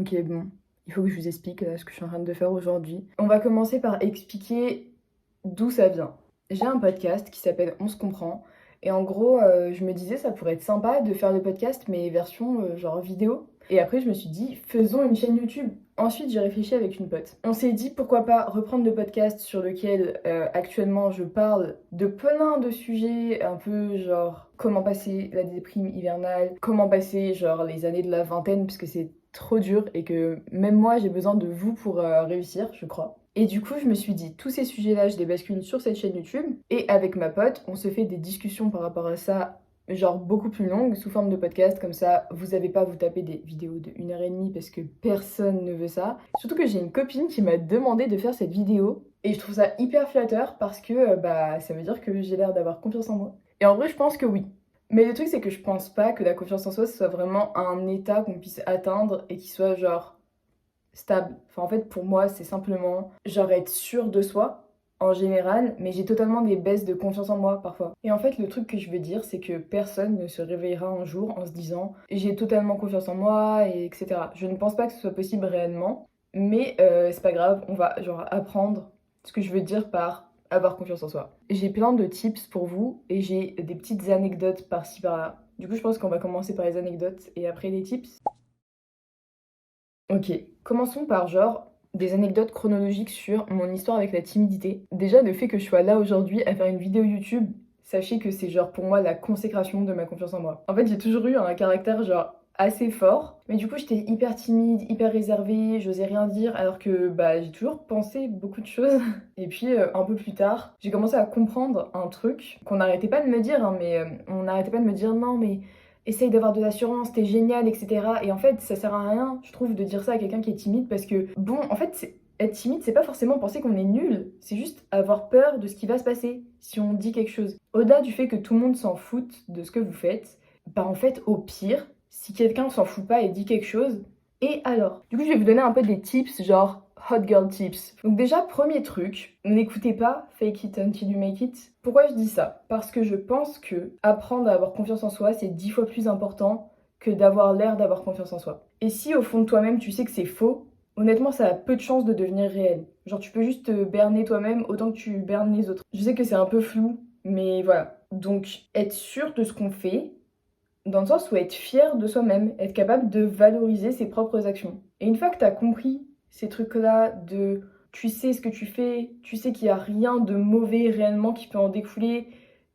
Ok, bon, il faut que je vous explique ce que je suis en train de faire aujourd'hui. On va commencer par expliquer d'où ça vient. J'ai un podcast qui s'appelle On se comprend. Et en gros, je me disais, ça pourrait être sympa de faire le podcast, mais version genre vidéo. Et après, je me suis dit, faisons une chaîne YouTube. Ensuite, j'ai réfléchi avec une pote. On s'est dit, pourquoi pas reprendre le podcast sur lequel actuellement je parle de plein de sujets, un peu genre comment passer la déprime hivernale, comment passer genre les années de la vingtaine, puisque c'est trop dur et que même moi, j'ai besoin de vous pour réussir, je crois. Et du coup, je me suis dit, tous ces sujets-là, je les bascule sur cette chaîne YouTube. Et avec ma pote, on se fait des discussions par rapport à ça, genre beaucoup plus longues, sous forme de podcast. Comme ça, vous n'avez pas à vous taper des vidéos de 1 heure et demie parce que personne ne veut ça. Surtout que j'ai une copine qui m'a demandé de faire cette vidéo. Et je trouve ça hyper flatteur parce que bah, ça veut dire que j'ai l'air d'avoir confiance en moi. Et en vrai, je pense que oui. Mais le truc, c'est que je pense pas que la confiance en soi, ce soit vraiment un état qu'on puisse atteindre et qui soit genre stable. Enfin, en fait, pour moi, c'est simplement genre être sûr de soi en général, mais j'ai totalement des baisses de confiance en moi parfois. Et en fait, le truc que je veux dire, c'est que personne ne se réveillera un jour en se disant j'ai totalement confiance en moi, et etc. Je ne pense pas que ce soit possible réellement, mais c'est pas grave, on va genre apprendre ce que je veux dire par avoir confiance en soi. J'ai plein de tips pour vous et j'ai des petites anecdotes par-ci par-là. Du coup, je pense qu'on va commencer par les anecdotes et après les tips. Ok, commençons par genre des anecdotes chronologiques sur mon histoire avec la timidité. Déjà, le fait que je sois là aujourd'hui à faire une vidéo YouTube, sachez que c'est genre pour moi la consécration de ma confiance en moi. En fait, j'ai toujours eu un caractère genre assez fort, mais du coup, j'étais hyper timide, hyper réservée, j'osais rien dire, alors que bah j'ai toujours pensé beaucoup de choses. Et puis un peu plus tard, j'ai commencé à comprendre un truc qu'on n'arrêtait pas de me dire, hein, mais on n'arrêtait pas de me dire non, mais essaye d'avoir de l'assurance, t'es génial, etc. Et en fait, ça sert à rien, je trouve, de dire ça à quelqu'un qui est timide parce que, bon, en fait, être timide, c'est pas forcément penser qu'on est nul, c'est juste avoir peur de ce qui va se passer si on dit quelque chose. Au-delà du fait que tout le monde s'en foute de ce que vous faites, bah en fait, au pire, si quelqu'un s'en fout pas et dit quelque chose, et alors? Du coup, je vais vous donner un peu des tips, genre hot girl tips. Donc déjà, premier truc, n'écoutez pas fake it until you make it. Pourquoi je dis ça? Parce que je pense que apprendre à avoir confiance en soi, c'est 10 fois plus important que d'avoir l'air d'avoir confiance en soi. Et si au fond de toi-même, tu sais que c'est faux, honnêtement, ça a peu de chances de devenir réel. Genre, tu peux juste te berner toi-même autant que tu bernes les autres. Je sais que c'est un peu flou, mais voilà. Donc, être sûr de ce qu'on fait, dans le sens où être fier de soi-même, être capable de valoriser ses propres actions. Et une fois que tu as compris ces trucs-là, de tu sais ce que tu fais, tu sais qu'il n'y a rien de mauvais réellement qui peut en découler,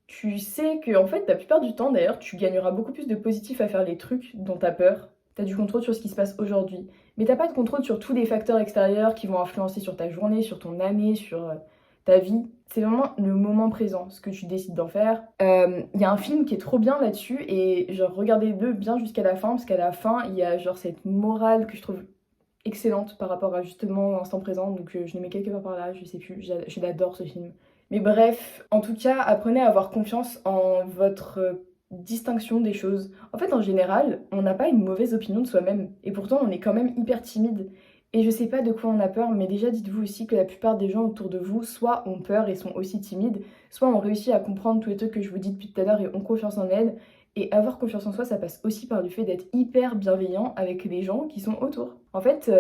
tu sais que en fait, la plupart du temps d'ailleurs, tu gagneras beaucoup plus de positif à faire les trucs dont tu as peur. Tu as du contrôle sur ce qui se passe aujourd'hui. Mais t'as pas de contrôle sur tous les facteurs extérieurs qui vont influencer sur ta journée, sur ton année, sur ta vie. C'est vraiment le moment présent, ce que tu décides d'en faire. Il y a un film qui est trop bien là-dessus et genre regardez-le bien jusqu'à la fin parce qu'à la fin il y a genre cette morale que je trouve excellente par rapport à justement l'instant présent. Donc je le mets quelque part par là, je sais plus, je l'adore ce film. Mais bref, en tout cas, apprenez à avoir confiance en votre distinction des choses. En fait, en général, on n'a pas une mauvaise opinion de soi-même et pourtant on est quand même hyper timide. Et je sais pas de quoi on a peur, mais déjà dites-vous aussi que la plupart des gens autour de vous soit ont peur et sont aussi timides, soit ont réussi à comprendre tous les trucs que je vous dis depuis tout à l'heure et ont confiance en elles. Et avoir confiance en soi, ça passe aussi par le fait d'être hyper bienveillant avec les gens qui sont autour. En fait,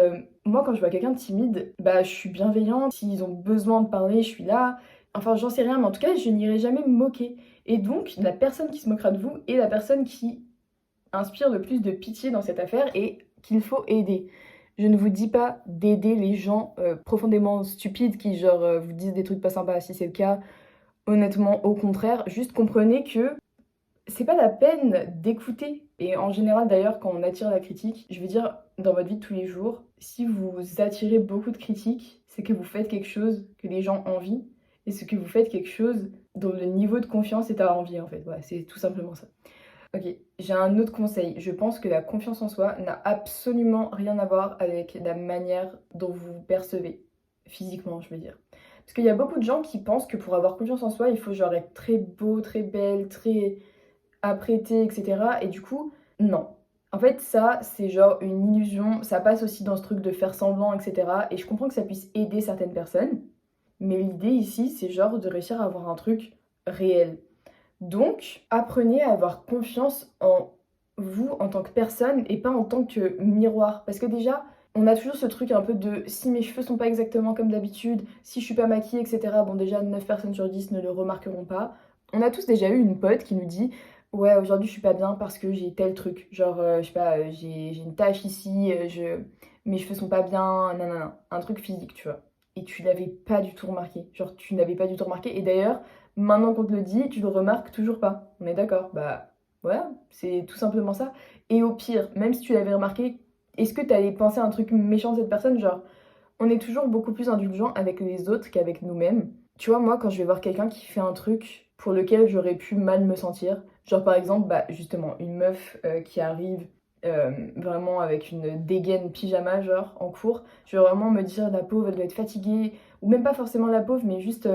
moi quand je vois quelqu'un de timide, bah je suis bienveillante. S'ils ont besoin de parler, je suis là. Enfin, j'en sais rien, mais en tout cas, je n'irai jamais me moquer. Et donc, la personne qui se moquera de vous est la personne qui inspire le plus de pitié dans cette affaire et qu'il faut aider. Je ne vous dis pas d'aider les gens profondément stupides qui, genre, vous disent des trucs pas sympas si c'est le cas. Honnêtement, au contraire, juste comprenez que c'est pas la peine d'écouter. Et en général, d'ailleurs, quand on attire la critique, je veux dire, dans votre vie de tous les jours, si vous attirez beaucoup de critiques, c'est que vous faites quelque chose que les gens envient et c'est que vous faites quelque chose dont le niveau de confiance est à envier, en fait. Voilà, c'est tout simplement ça. Ok, j'ai un autre conseil. Je pense que la confiance en soi n'a absolument rien à voir avec la manière dont vous vous percevez, physiquement, je veux dire. Parce qu'il y a beaucoup de gens qui pensent que pour avoir confiance en soi, il faut genre être très beau, très belle, très apprêté, etc. Et du coup, non. En fait, ça, c'est genre une illusion. Ça passe aussi dans ce truc de faire semblant, etc. Et je comprends que ça puisse aider certaines personnes. Mais l'idée ici, c'est genre de réussir à avoir un truc réel. Donc, apprenez à avoir confiance en vous en tant que personne et pas en tant que miroir. Parce que déjà, On a toujours ce truc un peu de si mes cheveux sont pas exactement comme d'habitude, si je suis pas maquillée, etc. Bon, déjà 9 personnes sur 10 ne le remarqueront pas. On a tous déjà eu une pote qui nous dit ouais, aujourd'hui je suis pas bien parce que j'ai tel truc. Genre, je sais pas, j'ai une tache ici, mes cheveux sont pas bien, nanana. Un truc physique, tu vois. Et tu l'avais pas du tout remarqué. Genre, tu n'avais pas du tout remarqué. Et d'ailleurs, maintenant qu'on te le dit, tu le remarques toujours pas. On est d'accord? Bah, voilà, c'est tout simplement ça. Et au pire, même si tu l'avais remarqué, est-ce que t'allais penser à un truc méchant de cette personne? Genre, on est toujours beaucoup plus indulgent avec les autres qu'avec nous-mêmes. Tu vois, moi, quand je vais voir quelqu'un qui fait un truc pour lequel j'aurais pu mal me sentir, genre par exemple, bah justement, une meuf qui arrive vraiment avec une dégaine pyjama, genre en cours, je vais vraiment me dire la pauvre, elle doit être fatiguée, ou même pas forcément la pauvre, mais juste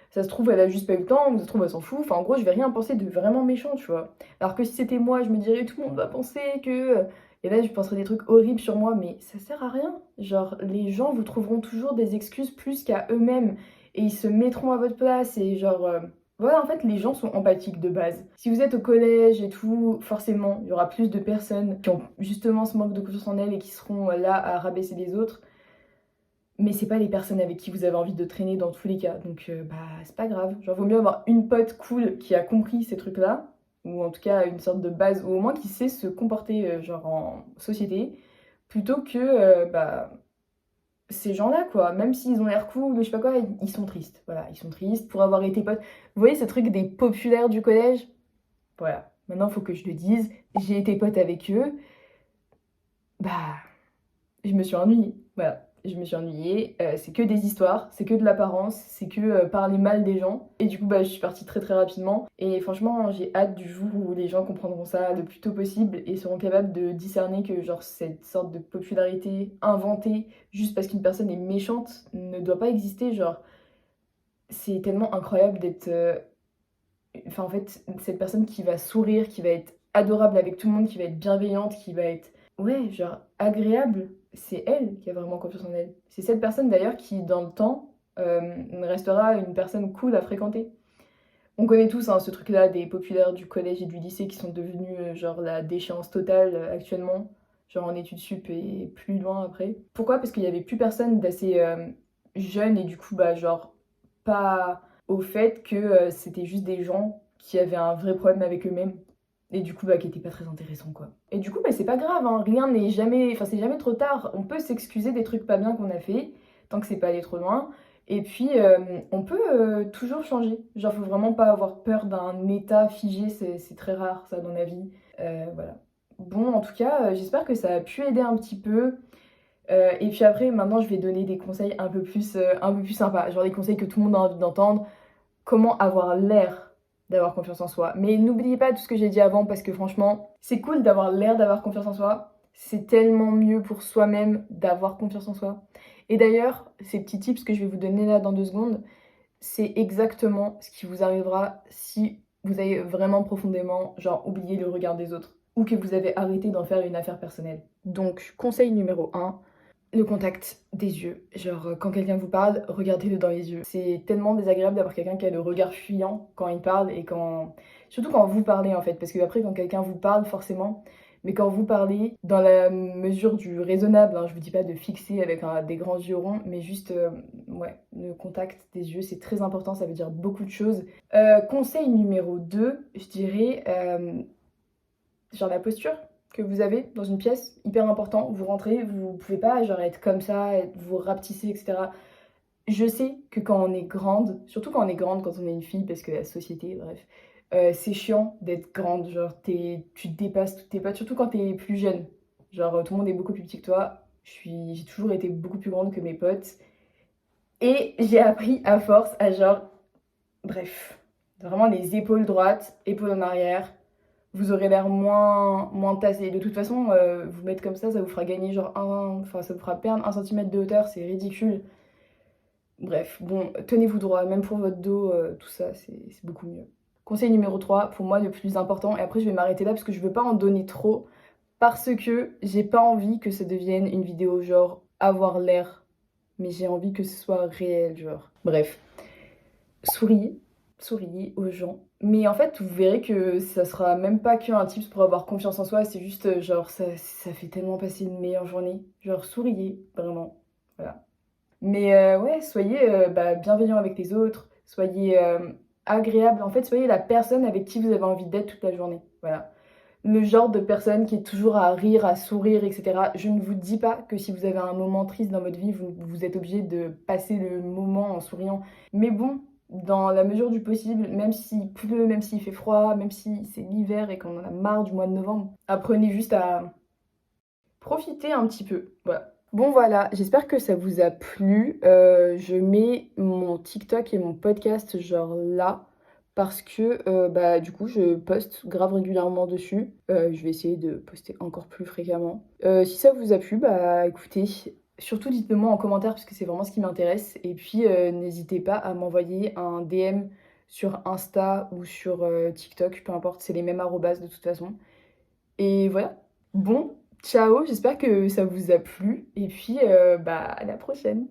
ça se trouve, elle a juste pas eu le temps, ou ça se trouve, elle s'en fout. Enfin, en gros, je vais rien penser de vraiment méchant, tu vois. Alors que si c'était moi, je me dirais tout le monde va penser que. Et là, je penserais des trucs horribles sur moi, mais ça sert à rien. Genre, les gens vous trouveront toujours des excuses plus qu'à eux-mêmes. Et ils se mettront à votre place. Et genre, voilà, en fait, les gens sont empathiques de base. Si vous êtes au collège et tout, forcément, il y aura plus de personnes qui ont justement ce manque de confiance en elles et qui seront là à rabaisser les autres. Mais c'est pas les personnes avec qui vous avez envie de traîner dans tous les cas. Donc, bah, c'est pas grave. Genre, vaut mieux avoir une pote cool qui a compris ces trucs-là, ou en tout cas une sorte de base, ou au moins qui sait se comporter, genre en société, plutôt que, bah, ces gens-là, quoi. Même s'ils ont l'air cool, je sais pas quoi, ils sont tristes. Voilà, ils sont tristes pour avoir été potes. Vous voyez ce truc des populaires du collège? Voilà. Maintenant, il faut que je le dise. J'ai été pote avec eux. Bah, je me suis ennuyée. Voilà, je me suis ennuyée. C'est que des histoires, c'est que de l'apparence, c'est que parler mal des gens. Et du coup, bah, je suis partie très très rapidement. Et franchement, j'ai hâte du jour où les gens comprendront ça le plus tôt possible et seront capables de discerner que genre cette sorte de popularité inventée juste parce qu'une personne est méchante ne doit pas exister. Genre, c'est tellement incroyable d'être. Enfin, en fait, cette personne qui va sourire, qui va être adorable avec tout le monde, qui va être bienveillante, qui va être, ouais, genre agréable, c'est elle qui a vraiment confiance en elle. C'est cette personne d'ailleurs qui, dans le temps, restera une personne cool à fréquenter. On connaît tous hein, ce truc-là des populaires du collège et du lycée qui sont devenus genre la déchéance totale actuellement, genre en études sup et plus loin après. Pourquoi? Parce qu'il y avait plus personne d'assez jeune et du coup, bah, genre, pas au fait que c'était juste des gens qui avaient un vrai problème avec eux-mêmes et du coup, bah, qui étaient pas très intéressants, quoi. Et du coup, bah, c'est pas grave, hein, rien n'est jamais. Enfin, c'est jamais trop tard. On peut s'excuser des trucs pas bien qu'on a fait, tant que c'est pas allé trop loin. Et puis, on peut toujours changer. Genre, faut vraiment pas avoir peur d'un état figé, c'est très rare, ça, dans la vie. Voilà. Bon, en tout cas, j'espère que ça a pu aider un petit peu. Et puis après, maintenant, je vais donner des conseils un peu plus sympas. Genre des conseils que tout le monde a envie d'entendre. Comment avoir l'air d'avoir confiance en soi. Mais n'oubliez pas tout ce que j'ai dit avant parce que franchement, c'est cool d'avoir l'air d'avoir confiance en soi. C'est tellement mieux pour soi-même d'avoir confiance en soi. Et d'ailleurs, ces petits tips que je vais vous donner là dans 2 secondes, c'est exactement ce qui vous arrivera si vous avez vraiment profondément, genre, oublié le regard des autres ou que vous avez arrêté d'en faire une affaire personnelle. Donc, conseil numéro 1, le contact des yeux. Genre, quand quelqu'un vous parle, regardez-le dans les yeux. C'est tellement désagréable d'avoir quelqu'un qui a le regard fuyant quand il parle et quand. Surtout quand vous parlez en fait. Parce que après, quand quelqu'un vous parle, forcément. Mais quand vous parlez, dans la mesure du raisonnable, hein, je vous dis pas de fixer avec des grands yeux ronds, mais juste, ouais, le contact des yeux, c'est très important, ça veut dire beaucoup de choses. Conseil numéro 2, je dirais, genre la posture que vous avez dans une pièce, hyper important. Vous rentrez, vous pouvez pas genre être comme ça, vous rapetisser, etc. Je sais que quand on est grande, surtout quand on est grande, quand on est une fille, parce que la société, bref, c'est chiant d'être grande. Genre, tu te dépasses toutes tes potes, surtout quand t'es plus jeune. Genre, tout le monde est beaucoup plus petit que toi. J'ai toujours été beaucoup plus grande que mes potes. Et j'ai appris à force à genre, bref, vraiment les épaules droites, épaules en arrière, vous aurez l'air moins tassé. De toute façon, vous mettre comme ça vous fera gagner genre enfin ça vous fera perdre 1 cm de hauteur, c'est ridicule. Bref, bon, tenez-vous droit, même pour votre dos, tout ça, c'est beaucoup mieux. Conseil numéro 3, pour moi le plus important, et après je vais m'arrêter là parce que je veux pas en donner trop, parce que j'ai pas envie que ça devienne une vidéo genre avoir l'air, mais j'ai envie que ce soit réel, genre. Bref, souriez, souriez aux gens. Mais en fait, vous verrez que ça sera même pas qu'un tips pour avoir confiance en soi, c'est juste genre ça fait tellement passer une meilleure journée. Genre souriez, vraiment. Voilà. Mais ouais, soyez bienveillant avec les autres, soyez agréable. En fait, soyez la personne avec qui vous avez envie d'être toute la journée. Voilà. Le genre de personne qui est toujours à rire, à sourire, etc. Je ne vous dis pas que si vous avez un moment triste dans votre vie, vous êtes obligé de passer le moment en souriant. Mais bon, dans la mesure du possible, même s'il pleut, même s'il fait froid, même si c'est l'hiver et qu'on en a marre du mois de novembre, apprenez juste à profiter un petit peu. Voilà. Bon voilà, j'espère que ça vous a plu. Je mets mon TikTok et mon podcast genre là parce que du coup je poste grave régulièrement dessus. Je vais essayer de poster encore plus fréquemment. Si ça vous a plu, bah écoutez, surtout dites-le moi en commentaire parce que c'est vraiment ce qui m'intéresse. Et puis n'hésitez pas à m'envoyer un DM sur Insta ou sur TikTok, peu importe, c'est les mêmes arrobas de toute façon. Et voilà. Bon, ciao, j'espère que ça vous a plu. Et puis, à la prochaine.